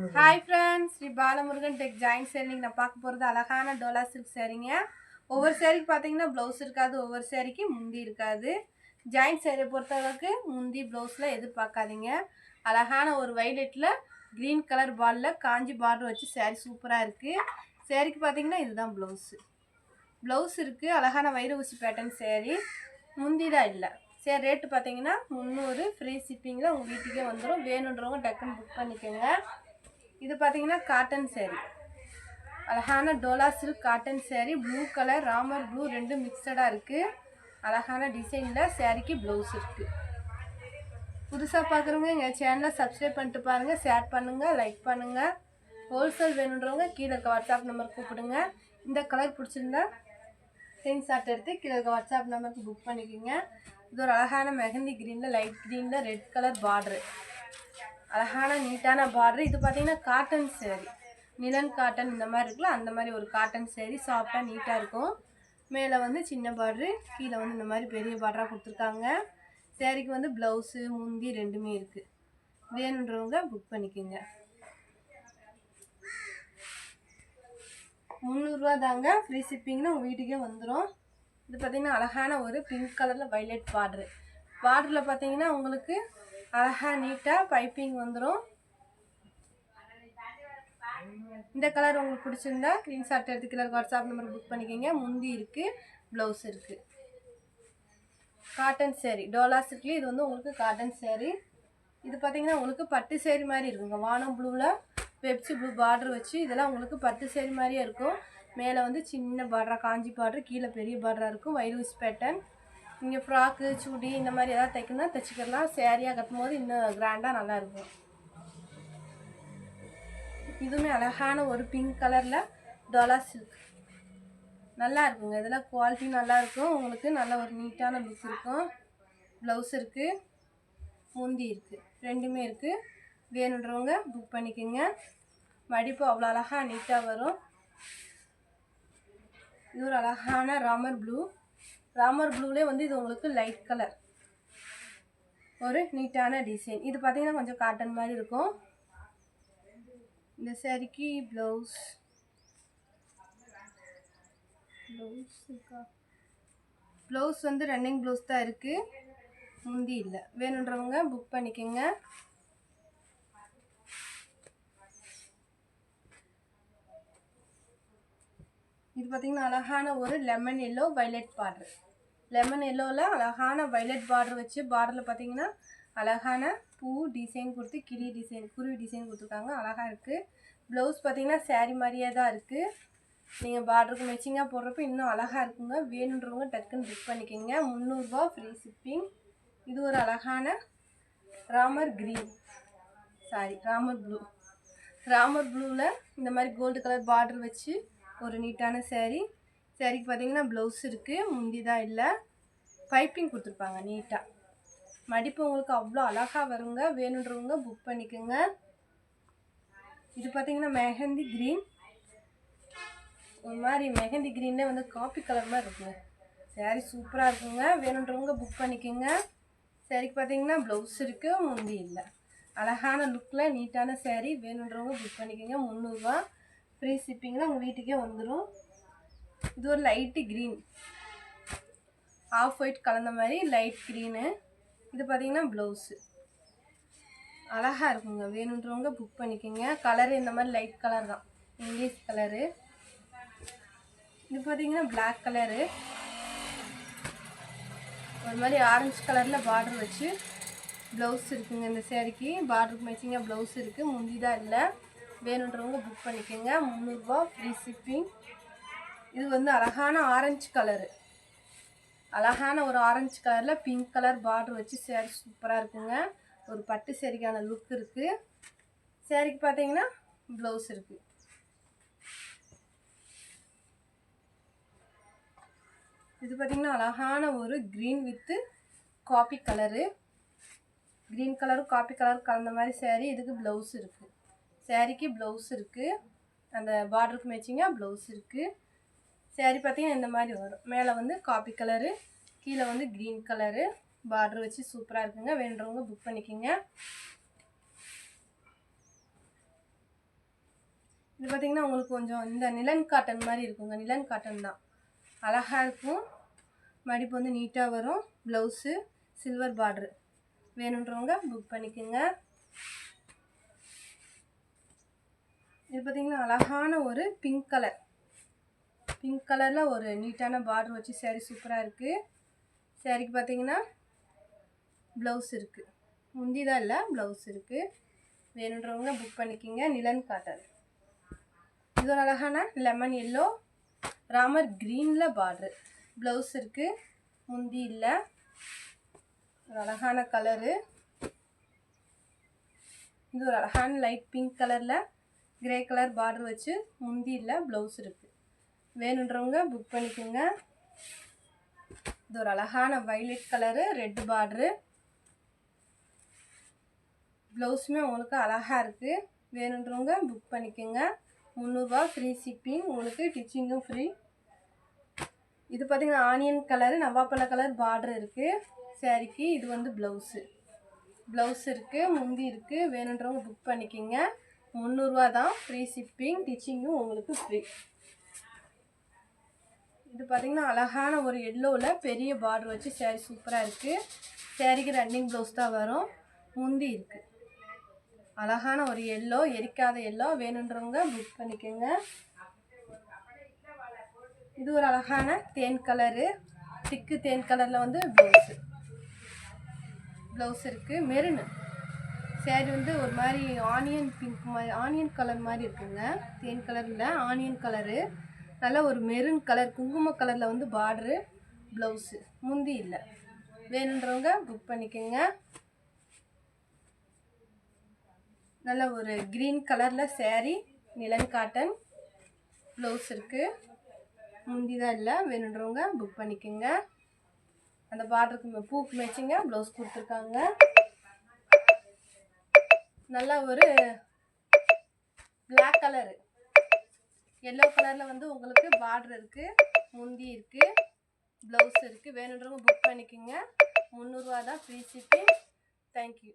Hi friends, Sri Balamurugan tech join sari நான் பார்க்க போகிறது அழகான டோலா சில்க் சேரீங்க. ஒவ்வொரு சேரீக்கு பார்த்தீங்கன்னா ப்ளவுஸ் இருக்காது, ஒவ்வொரு சேரீக்கு முந்தி இருக்காது. ஜாயின் சேரீயை பொறுத்தளவுக்கு முந்தி ப்ளவுஸில் எதிர்பார்க்காதீங்க. அழகான ஒரு வைலெட்டில் க்ரீன் கலர் பாலில் காஞ்சி பார்டர் வச்சு சேரீ சூப்பராக இருக்குது. சேரீக்கு பார்த்தீங்கன்னா இதுதான் ப்ளவுஸ் இருக்குது. அழகான வைர ஊசி பேட்டர்ன் சேரீ, முந்தி தான் இல்லை. சரி, ரேட்டு பார்த்தீங்கன்னா 300 ஃப்ரீ ஷிப்பிங்கில் உங்கள் வீட்டுக்கே வந்துடும். வேணுன்றவங்க டக்குன்னு புக் பண்ணிக்கோங்க. இது பார்த்தீங்கன்னா காட்டன் சேரீ, அழகான Dola silk cotton sari. Blue colour Ramar blue ரெண்டும் மிக்சடாக இருக்குது. அழகான டிசைனில் சேரீக்கு ப்ளவுஸ் இருக்குது. புதுசாக பார்க்குறவங்க எங்கள் சேனலை சப்ஸ்கிரைப் பண்ணிட்டு பாருங்கள், ஷேர் பண்ணுங்கள், லைக் பண்ணுங்கள். ஹோல்சேல் வேணுன்றவங்க கீழே இருக்க வாட்ஸ்அப் நம்பர் கூப்பிடுங்க. இந்த கலர் பிடிச்சிருந்தா ஸ்க்ரீன்ஷாட் எடுத்து கீழே இருக்க வாட்ஸ்அப் நம்பருக்கு புக் பண்ணிக்கோங்க. இது ஒரு அழகான மெஹந்தி க்ரீனில் லைட் க்ரீனில் ரெட் கலர் பார்டரு, அழகான நீட்டான பார்டர். இது பார்த்தீங்கன்னா காட்டன் சேரீ, நிலன் காட்டன் இந்த மாதிரி இருக்குல்ல, அந்த மாதிரி ஒரு காட்டன் சேரீ. சாஃப்டாக நீட்டாக இருக்கும். மேலே வந்து சின்ன பார்டரு, கீழே வந்து இந்த மாதிரி பெரிய பார்டராக கொடுத்துருக்காங்க. சேரீக்கு வந்து ப்ளவுஸு முந்தி ரெண்டுமே இருக்குது. வேணுன்றவங்க புக் பண்ணிக்கோங்க. 300 தாங்க, ஃப்ரீ ஷிப்பிங்னு உங்கள் வீட்டுக்கே வந்துடும். இது பார்த்தீங்கன்னா அழகான ஒரு பிங்க் கலரில் வைலட் பார்டரு. பார்டரில் பார்த்தீங்கன்னா உங்களுக்கு அழகாக நீட்டாக பைப்பிங் வந்துடும். இந்த கலர் உங்களுக்கு பிடிச்சிருந்தா ஸ்க்ரீன்ஷாட் எடுத்து கலர் வாட்ஸ்அப் நம்பர் புக் பண்ணிக்கோங்க. முந்தி இருக்குது, ப்ளவுஸ் இருக்குது. காட்டன் சேரீ டோலா சில்க்லேயே இது வந்து உங்களுக்கு காட்டன் சேரீ. இது பார்த்தீங்கன்னா உங்களுக்கு பட்டு சேரீ மாதிரி இருக்குங்க. வானம் ப்ளூவில் பெப்சி ப்ளூ பார்டர் வச்சு இதெல்லாம் உங்களுக்கு பட்டு சேரீ மாதிரியே இருக்கும். மேலே வந்து சின்ன பார்டராக காஞ்சி பார்டர், கீழே பெரிய பார்டராக இருக்கும். வைரூஸ் பேட்டர்ன். நீங்கள் ஃப்ராக்கு சுடி இந்த மாதிரி எதாவது தைக்கணும்னா தைச்சிக்கலாம். சேரீயாக கட்டும் போது இன்னும் கிராண்டாக நல்லாயிருக்கும். இதுவுமே அழகான ஒரு பிங்க் கலரில் டோலா சில்க் நல்லா இருக்குங்க. இதெல்லாம் குவாலிட்டி நல்லாயிருக்கும். உங்களுக்கு நல்ல ஒரு நீட்டான லுக் இருக்கும். ப்ளவுஸ் இருக்குது, முந்தி இருக்குது, ரெண்டுமே இருக்குது. வேணுன்றவங்க புக் பண்ணிக்கோங்க. மடிப்பு அவ்வளோ அழகாக நீட்டாக வரும். இது ஒரு அழகான ராமர் ப்ளூலே வந்து இது உங்களுக்கு லைட் கலர் ஒரு நீட்டான டிசைன். இது பார்த்தீங்கன்னா கொஞ்சம் காட்டன் மாதிரி இருக்கும். இந்த சேரீக்கு ப்ளவுஸ் வந்து ரன்னிங் ப்ளவுஸ் தான் இருக்குது, முந்தி இல்லை. வேணுன்றவங்க புக் பண்ணிக்கோங்க. இது பார்த்தீங்கன்னா அழகான ஒரு lemon yellow violet border. Lemon எல்லோவில் அழகான வைலட் பார்டர் வச்சு பார்டரில் பார்த்தீங்கன்னா அழகான பூ டிசைன் கொடுத்து கிளி டிசைன் குருவி டிசைன் கொடுத்துருக்காங்க. அழகாக இருக்குது. ப்ளவுஸ் பார்த்தீங்கன்னா சேரீ மாதிரியே தான் இருக்குது. நீங்கள் பார்டருக்கு மேட்சிங்காக போடுறப்ப இன்னும் அழகாக இருக்குங்க. வேணுன்றவங்க டக்குன்னு புக் பண்ணிக்கோங்க. 300 ஃப்ரீ ஷிப்பிங். இது ஒரு அழகான ராமர் ப்ளூவில் இந்த மாதிரி கோல்டு கலர் பார்டர் வச்சு ஒரு நீட்டான சேரீக்கு பார்த்தீங்கன்னா ப்ளவுஸ் இருக்குது, முந்தி தான் இல்லை. பைப்பிங் கொடுத்துருப்பாங்க நீட்டாக. மடிப்பு உங்களுக்கு அவ்வளோ அழகாக வருங்க. வேணுன்றவங்க புக் பண்ணிக்கோங்க. இது பார்த்தீங்கன்னா மெஹந்தி க்ரீன், ஒரு மாதிரி மெஹந்தி க்ரீன்லேயே வந்து காப்பி கலர் மாதிரி இருக்குங்க. சேரீ சூப்பராக இருக்குங்க. வேணுன்றவங்க புக் பண்ணிக்கோங்க. சேரீக்கு பார்த்தீங்கன்னா ப்ளவுஸ் இருக்குது, முந்தி இல்லை. அழகான லுக்கில் நீட்டான சேரீ. வேணுன்றவங்க புக் பண்ணிக்கோங்க. 300 ஃப்ரீ ஷிப்பிங்கில் உங்கள் வீட்டுக்கே வந்துடும். இது ஒரு லைட்டு க்ரீன், ஆஃப் ஒயிட் கலந்த மாதிரி லைட் க்ரீனு. இது பார்த்தீங்கன்னா ப்ளவுஸு அழகாக இருக்குங்க. வேணுன்றவங்க புக் பண்ணிக்கோங்க. கலரு இந்த மாதிரி லைட் கலர் தான், இங்கிலீஷ் கலரு. இது பார்த்தீங்கன்னா பிளாக் கலரு, ஒரு மாதிரி ஆரஞ்சு கலரில் பார்டர் வச்சு ப்ளவுஸ் இருக்குங்க. இந்த சேரீக்கு பார்டருக்கு மேட்சிங்காக ப்ளவுஸ் இருக்குது, முந்தி தான் இல்லை. வேணுன்றவங்க புக் பண்ணிக்கோங்க. 300 ஃப்ரீ ஷிப்பிங். இது வந்து அழகான ஆரஞ்சு கலரு, அழகான ஒரு ஆரஞ்சு கலரில் பிங்க் கலர் பார்டர் வச்சு சேரீ சூப்பராக இருக்குங்க. ஒரு பட்டு சேரீக்கான லுக் இருக்குது. சேரீக்கு பார்த்தீங்கன்னா ப்ளவுஸ் இருக்குது. இது பார்த்தீங்கன்னா அழகான ஒரு green with coffee colour, green கலரும் காப்பி கலர் கலந்த மாதிரி சேரீ. இதுக்கு ப்ளவுஸ் இருக்குது. சேரீக்கு ப்ளவுஸ் இருக்குது, அந்த பார்டருக்கு மேட்சிங்காக ப்ளவுஸ் இருக்குது. சேரீ பார்த்தீங்கன்னா இந்த மாதிரி வரும். மேலே வந்து காப்பி கலரு, கீழே வந்து க்ரீன் கலரு பார்டர் வச்சு சூப்பராக இருக்குங்க. வேணுறவங்க புக் பண்ணிக்கோங்க. இது பார்த்திங்கன்னா உங்களுக்கு கொஞ்சம் இந்த நிலன் காட்டன் மாதிரி இருக்குங்க. நிலன் காட்டன் தான், அழகாக இருக்கும். மடிப்பு வந்து நீட்டாக வரும். ப்ளவுஸு சில்வர் பார்ட்ரு. வேணுன்றவங்க புக் பண்ணிக்கோங்க. இது பார்த்திங்கன்னா அழகான ஒரு பிங்க் கலர். பிங்க் கலரில் ஒரு நீட்டான பார்டர் வச்சு சேரீ சூப்பராக இருக்குது. சேரீக்கு பார்த்திங்கன்னா ப்ளவுஸ் இருக்குது. முந்தி தான் இல்லை, ப்ளவுஸ் இருக்குது. வேணுன்றவங்க புக் பண்ணிக்கோங்க. நிலன் காட்டன். இது ஒரு அழகான லெமன் எல்லோ ராமர் க்ரீனில் பார்டரு. ப்ளவுஸ் இருக்குது, முந்தி இல்லை. ஒரு அழகான கலரு. இது ஒரு அழகான லைட் பிங்க் கலரில் கிரே கலர் பார்டர் வச்சு முந்தி இல்லை, ப்ளவுஸ் இருக்குது. வேணுன்றவங்க புக் பண்ணிக்கோங்க. இது ஒரு அழகான வைலட் கலரு ரெட் பார்டரு. ப்ளவுஸுமே உங்களுக்கு அழகாக இருக்குது. வேணுன்றவங்க புக் பண்ணிக்கோங்க. 300 ரூபா, ஃப்ரீ ஷிப்பிங். உங்களுக்கு டிச்சிங்கும் ஃப்ரீ. இது பார்த்திங்கன்னா ஆனியன் கலரு நவாப்பழ கலர் பார்டர் இருக்குது சேரீக்கு. இது வந்து ப்ளவுஸ் இருக்குது, முந்தி இருக்குது. வேணுன்றவங்க புக் பண்ணிக்கோங்க. 300 ரூபா தான், ஃப்ரீ ஷிப்பிங். டிச்சிங்கும் உங்களுக்கு ஃப்ரீ. இது பார்த்திங்கன்னா அழகான ஒரு எல்லோவில் பெரிய பார்டர் வச்சு சேரீ சூப்பராக இருக்குது. சேரீக்கு ரன்னிங் ப்ளவுஸ் தான் வரும், முந்தி இருக்குது. அழகான ஒரு எல்லோ, எரிக்காத எல்லோ. வேணுன்றவங்க புக் பண்ணிக்கோங்க. இது ஒரு அழகான தேன் கலரு, திக்கு தேன் கலரில் வந்து ப்ளவுஸ் இருக்குது. மெரூனு சேரீ வந்து ஒரு மாதிரி ஆனியன் பிங்க் மாதிரி, ஆனியன் கலர் மாதிரி இருக்குங்க. தேன் கலரில் ஆனியன் கலரு. நல்ல ஒரு மெரூன் கலர் குங்கும கலரில் வந்து பார்டரு. ப்ளவுஸு முந்தி இல்லை. வேணுன்றவங்க புக் பண்ணிக்கோங்க. நல்ல ஒரு க்ரீன் கலரில் சேரீ நிலன் காட்டன். ப்ளவுஸ் இருக்குது, முந்தி தான் இல்லை. வேணுன்றவங்க புக் பண்ணிக்கோங்க. அந்த பார்டருக்கு பூக்கு மேட்சிங்க ப்ளவுஸ் கொடுத்துருக்காங்க. நல்ல ஒரு பிளாக் கலரு எல்லோ கலரில் வந்து உங்களுக்கு பார்டர் இருக்குது, முந்தி இருக்குது, ப்ளவுஸ் இருக்குது. வேணுன்றவங்க புக் பண்ணிக்கோங்க. 300 ரூபா தான், ஃப்ரீ ஷிப்பிங். தேங்க்யூ.